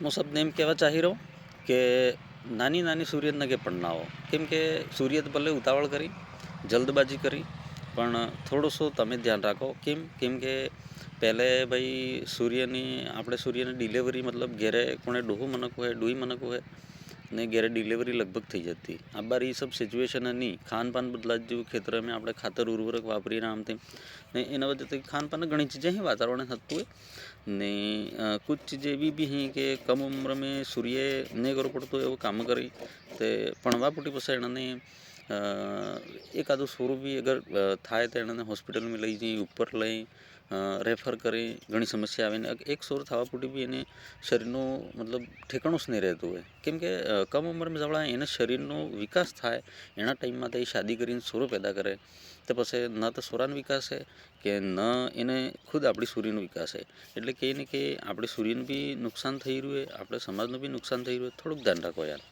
હું શબ્દ એમ કહેવા ચાહી રહ્યો કે નાની નાની સૂર્યનગે પણ ના હો, કેમ કે સૂર્ય ભલે ઉતાવળ કરી, જલ્દબાજી કરી, પણ થોડુંશું તમે ધ્યાન રાખો. કેમ કે પહેલે ભાઈ સૂર્યની આપણે સૂર્યની ડિલિવરી મતલબ ઘેરે કોણે ડોહું મનક હોય, ડોહી મનક હોય ને ઘેરે ડિલિવરી લગભગ થઈ જતી. આ બાર એ સબ સિચ્યુએશન નહીં, ખાનપાન બદલા જેવું ખેતર में આપણે ખાતર ઉર્વરક વાપરીને આમ તેમ ને એના વજહથી ખાनपान ઘણી ચીज़ें हैं वातावरण થતું હોય ને कुछ चीज़ें એવી બી हैं કે કમ ઉંમર में સૂર્ય નહીં કરવું પડતું એવું કામ કરી તે ભણવા પૂટી પછી એનાને એકાદું સ્વરૂપ બી અગર થાય તો એનાને હોસ્પિટલમાં લઈ જઈ ઉપર લઈ રેફર કરી ઘણી સમસ્યા આવીને એક સોર થવા પૂટી બી એને શરીરનું મતલબ ઠેકાણું જ નહીં રહેતું હોય. કેમ કે કમ ઉંમરમાં જવડા એને શરીરનો વિકાસ થાય એના ટાઈમમાં તો એ શાદી કરીને સોરો પેદા કરે તો પછી ન તો સોરાનો વિકાસ છે કે ન એને ખુદ આપણી સૂર્યનો વિકાસ છે. એટલે કે એને કે આપણે સૂર્યનું બી નુકસાન થઈ રહ્યું હોય, આપણે સમાજનું બી નુકસાન થઈ રહ્યું હોય, થોડુંક ધ્યાન રાખો યાર.